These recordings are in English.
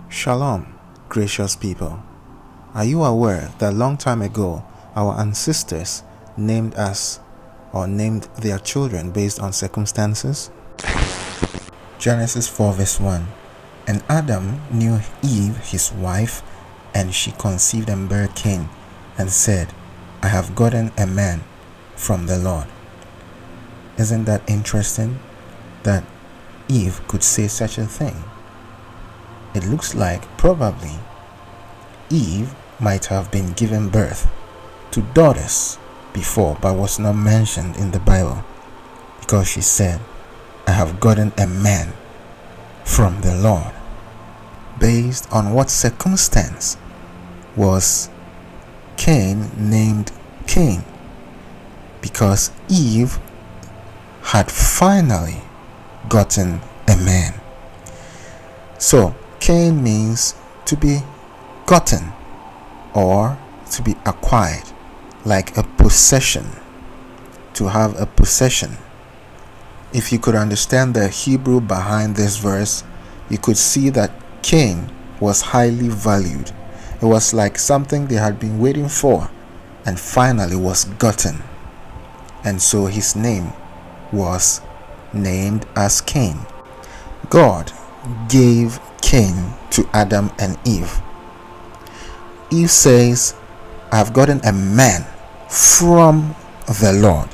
Shalom, gracious people. Are you aware that long time ago our ancestors named us or named their children based on circumstances? Genesis 4 verse 1. And Adam knew Eve his wife, and she conceived and bare Cain, and said, I have gotten a man from the Lord. Isn't that interesting that Eve could say such a thing? It looks like probably Eve might have been given birth to daughters before, but was not mentioned in the Bible, because she said, I have gotten a man from the Lord. Based on what circumstance was Cain named Cain? Because Eve had finally gotten a man. So Cain means to be gotten or to be acquired, like a possession, to have a possession. If you could understand the Hebrew behind this verse, you could see that Cain was highly valued. It was like something they had been waiting for and finally was gotten. And so his name was named as Cain. God gave Cain to Adam and Eve. Eve says, I have gotten a man from the Lord.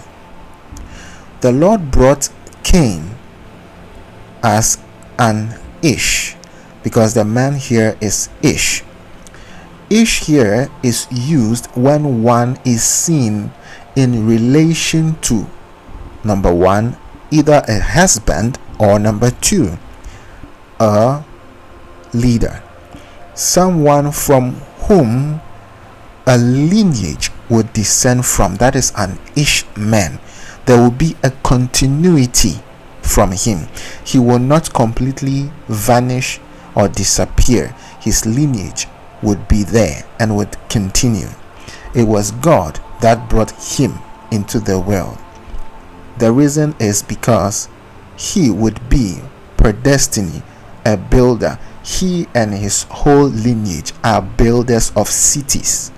The Lord brought Cain as an Ish, because the man here is Ish. Ish here is used when one is seen in relation to, number one, either a husband, or number two, a leader, someone from whom a lineage would descend from. That is an Ish man. There will be a continuity from him. He will not completely vanish or disappear. His lineage would be there and would continue. It was God that brought him into the world. The reason is because he would be per destiny a builder. He and his whole lineage are builders of cities.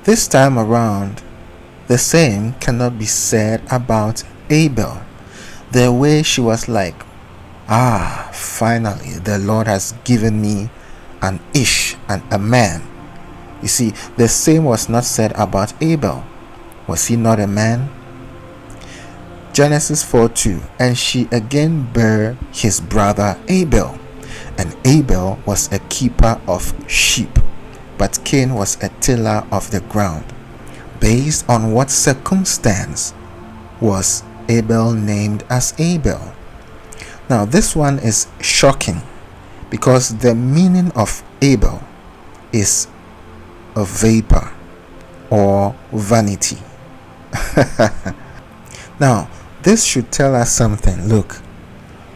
This time around, the same cannot be said about Abel. The way she was like, finally the Lord has given me an Ish and a man. You see, the same was not said about Abel. Was he not a man? Genesis 4:2. And she again bare his brother Abel. And Abel was a keeper of sheep, but Cain was a tiller of the ground. Based on what circumstance was Abel named as Abel? Now this one is shocking, because the meaning of Abel is a vapor or vanity. Now this should tell us something. Look,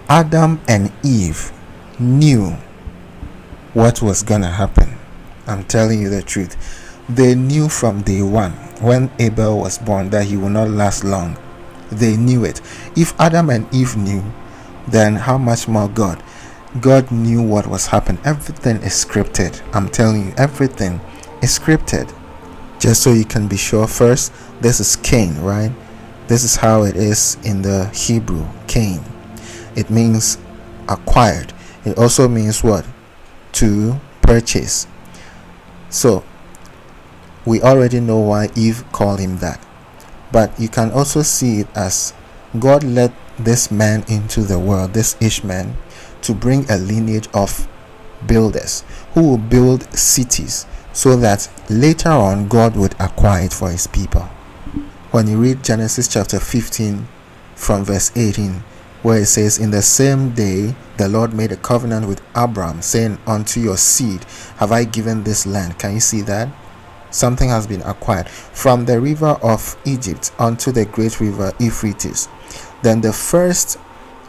Adam and Eve knew what was gonna happen. I'm telling you the truth. They knew from day one, when Abel was born, that he would not last long. They knew it. If Adam and Eve knew, then how much more God? God knew what was happening. Everything is scripted. I'm telling you, everything is scripted. Just so you can be sure, first, this is Cain, right? This is how it is in the Hebrew, Cain. It means acquired. It also means what? To purchase. So we already know why Eve called him that. But you can also see it as God let this man into the world, this Ishman, to bring a lineage of builders who will build cities, so that later on God would acquire it for his people. When you read Genesis chapter 15 from verse 18, where it says, in the same day the Lord made a covenant with Abram, saying, unto your seed have I given this land. Can you see that? Something has been acquired. From the river of Egypt unto the great river Euphrates. Then the first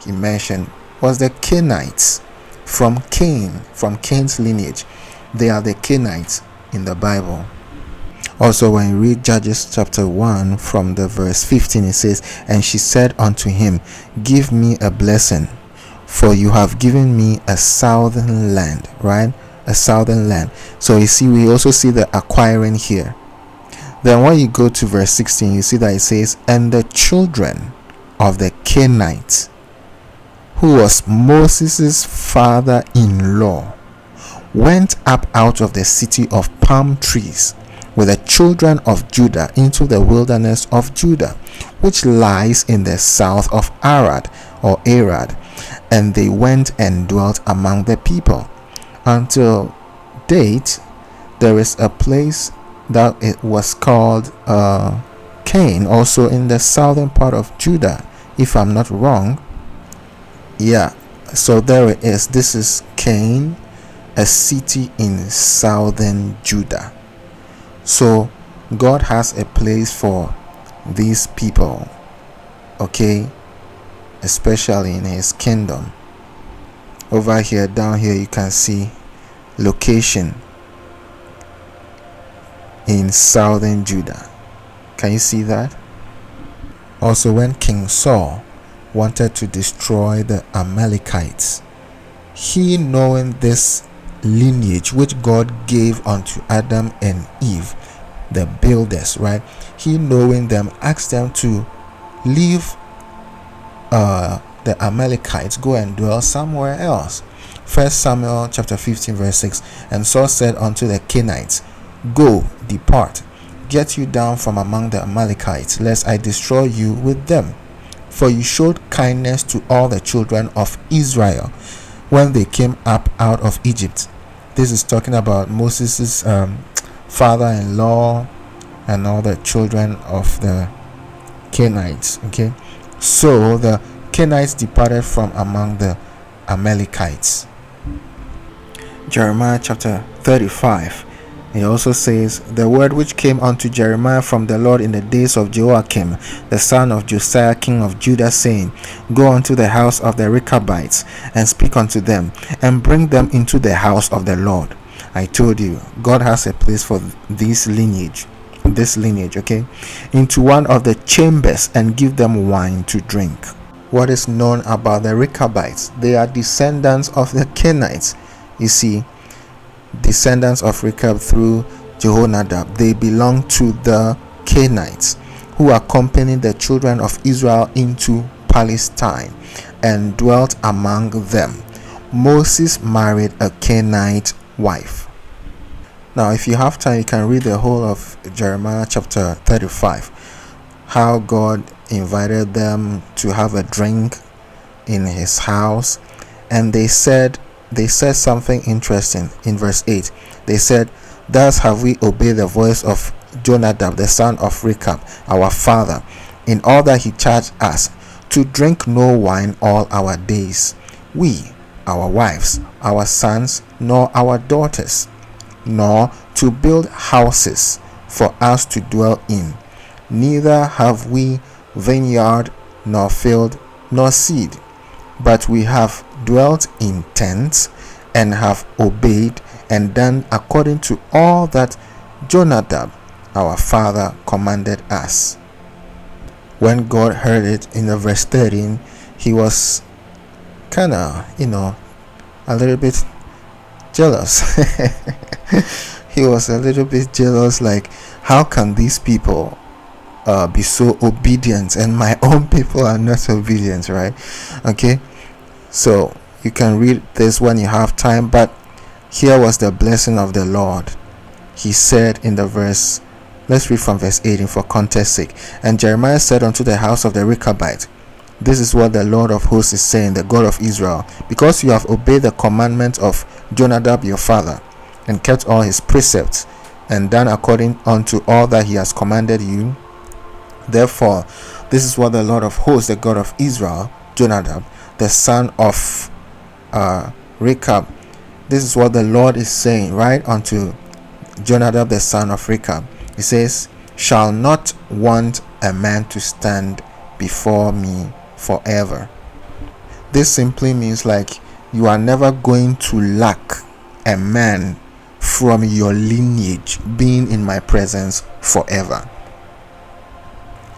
he mentioned was the Cainites, from Cain, from Cain's lineage. They are the Cainites in the Bible. Also, when you read Judges chapter 1 from the verse 15, it says, and she said unto him, give me a blessing, for you have given me a southern land, right? A southern land. So you see, we also see the acquiring here. Then when you go to verse 16, you see that it says, and the children of the Canaanites, who was Moses' father-in-law, went up out of the city of palm trees with the children of Judah into the wilderness of Judah, which lies in the south of Arad, and they went and dwelt among the people. Until date, there is a place that it was called Cain, also in the southern part of Judah, if I'm not wrong. Yeah, so there it is. This is Cain, a city in southern Judah. So God has a place for these people, okay, especially in his kingdom. Over here, down here, you can see location in southern Judah. Can you see that? Also, when King Saul wanted to destroy the Amalekites, he, knowing this lineage which God gave unto Adam and Eve, the builders, right? He, knowing them, asked them to leave the Amalekites, go and dwell somewhere else. 1 Samuel chapter 15 verse 6. And Saul said unto the Canaanites, go, depart, get you down from among the Amalekites, lest I destroy you with them. For you showed kindness to all the children of Israel when they came up out of Egypt. This is talking about Moses' father-in-law and all the children of the Canaanites. Okay, so the Canaanites departed from among the Amalekites. Jeremiah chapter 35. It also says, the word which came unto Jeremiah from the Lord in the days of Joachim, the son of Josiah, king of Judah, saying, go unto the house of the Rechabites, and speak unto them, and bring them into the house of the Lord. I told you, God has a place for this lineage, okay, into one of the chambers, and give them wine to drink. What is known about the Rechabites? They are descendants of the Canaanites. You see, descendants of Rechab through Jehonadab, they belong to the Canaanites, who accompanied the children of Israel into Palestine and dwelt among them. Moses married a Canaanite wife. Now, if you have time, you can read the whole of Jeremiah chapter 35, how God invited them to have a drink in his house, and they said something interesting in verse 8. They said, thus have we obeyed the voice of Jonadab, the son of Rechab, our father, in all that he charged us, to drink no wine all our days, we, our wives, our sons, nor our daughters, nor to build houses for us to dwell in, neither have we vineyard, nor field, nor seed, but we have dwelt in tents, and have obeyed and done according to all that Jonadab our father commanded us. When God heard it in the verse 13, he was kind of, a little bit jealous. He was a little bit jealous, like, how can these people be so obedient and my own people are not obedient, right? Okay, so you can read this when you have time, but here was the blessing of the Lord. He said in the verse, let's read from verse 18 for context sake. And Jeremiah said unto the house of the Rechabite, this is what the Lord of hosts is saying, the God of Israel, because you have obeyed the commandment of Jonadab your father, and kept all his precepts, and done according unto all that he has commanded you. Therefore, this is what the Lord of hosts, the God of Israel, Jonadab, the son of Rechab, this is what the Lord is saying, right, unto Jonadab, the son of Rechab. He says, shall not want a man to stand before me forever. This simply means, like, you are never going to lack a man from your lineage being in my presence forever.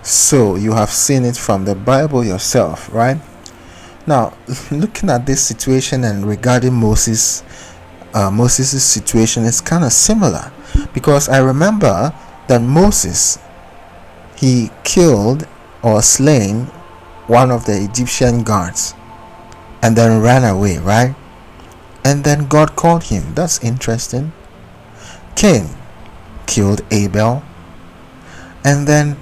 So you have seen it from the Bible yourself, right? Now, looking at this situation and regarding Moses' situation is kind of similar, because I remember that Moses, he killed or slain one of the Egyptian guards and then ran away, right? And then God called him. That's interesting. Cain killed Abel, and then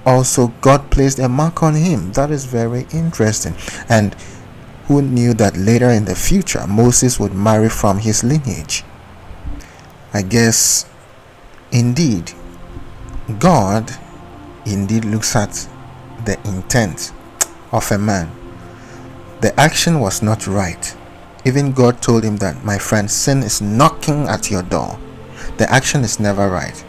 also God placed a mark on him. That is very interesting. And who knew that later in the future Moses would marry from his lineage? I guess indeed God indeed looks at the intent of a man. The action was not right. Even God told him that, my friend, sin is knocking at your door. The action is never right.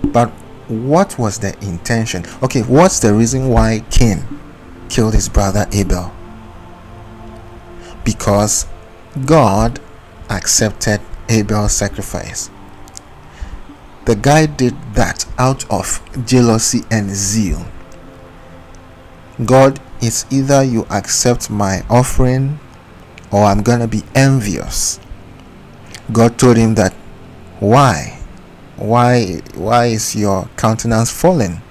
But what was the intention? Okay, what's the reason why Cain killed his brother Abel? Because God accepted Abel's sacrifice. The guy did that out of jealousy and zeal. God, it's either you accept my offering or I'm gonna be envious. God told him that, why is your countenance fallen?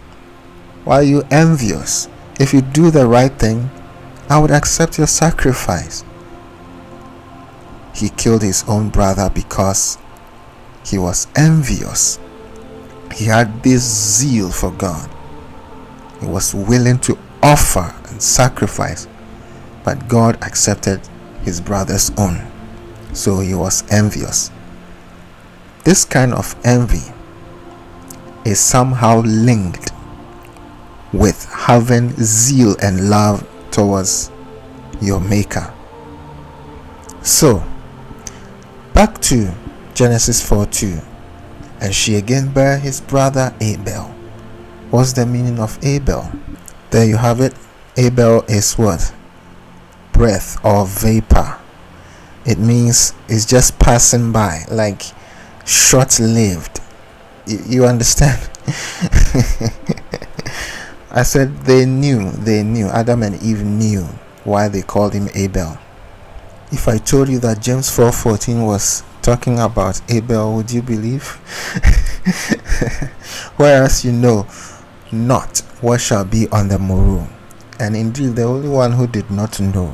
Why are you envious? If you do the right thing, I would accept your sacrifice. He killed his own brother because he was envious. He had this zeal for God. He was willing to offer and sacrifice, but God accepted his brother's own, so he was envious. This kind of envy is somehow linked with having zeal and love towards your maker. So back to Genesis 4:2. And she again bare his brother Abel. What's the meaning of Abel? There you have it. Abel is what? Breath or vapor. It means it's just passing by, like short-lived. You understand? I said they knew. Adam and Eve knew why they called him Abel. If I told you that James 4:14 was talking about Abel, would you believe? Whereas you know not what shall be on the morrow. And indeed the only one who did not know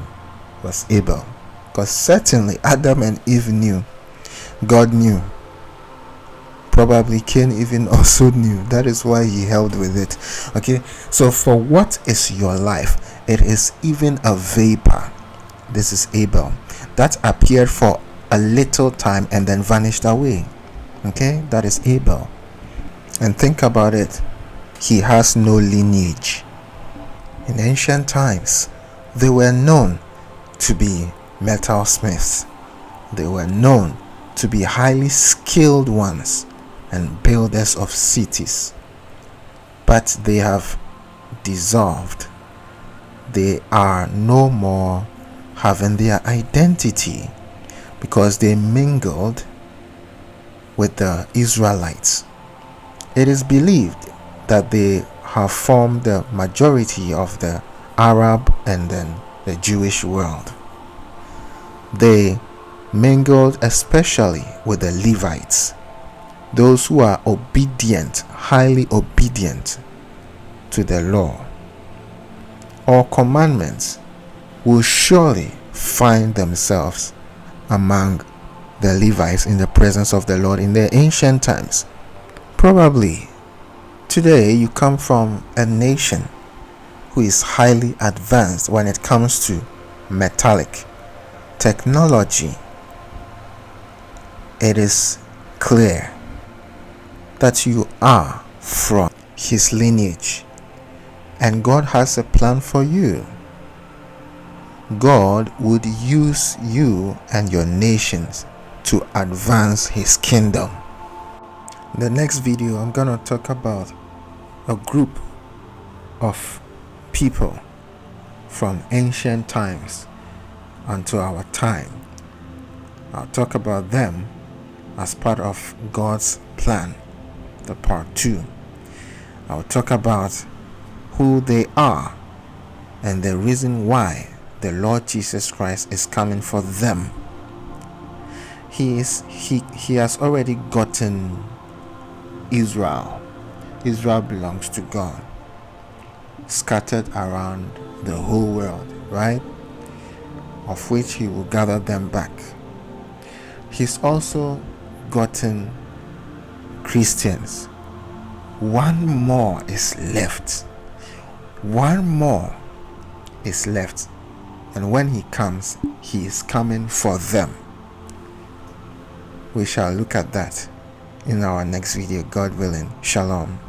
was Abel, because certainly Adam and Eve knew. God knew. Probably Cain even also knew. That is why he held with it. Okay, so for what is your life? It is even a vapor. This is Abel that appeared for a little time and then vanished away. Okay, that is Abel. And think about it, he has no lineage. In ancient times, they were known to be metalsmiths. They were known to be highly skilled ones and builders of cities. But they have dissolved. They are no more having their identity, because they mingled with the Israelites. It is believed that they have formed the majority of the Arab and then the Jewish world. They mingled especially with the Levites, those who are obedient, highly obedient to the law or commandments, will surely find themselves among the Levites in the presence of the Lord in the ancient times. Probably today you come from a nation who is highly advanced when it comes to metallic technology. It is clear that you are from his lineage, and God has a plan for you. God would use you and your nations to advance his kingdom. In the next video, I'm going to talk about a group of people from ancient times unto our time. I'll talk about them as part of God's plan, the part 2. I'll talk about who they are and the reason why the Lord Jesus Christ is coming for them. He has already gotten Israel. Israel belongs to God, scattered around the whole world, right? Of which he will gather them back. He's also gotten Christians. One more is left. One more is left. And when he comes, he is coming for them. We shall look at that in our next video, God willing. Shalom.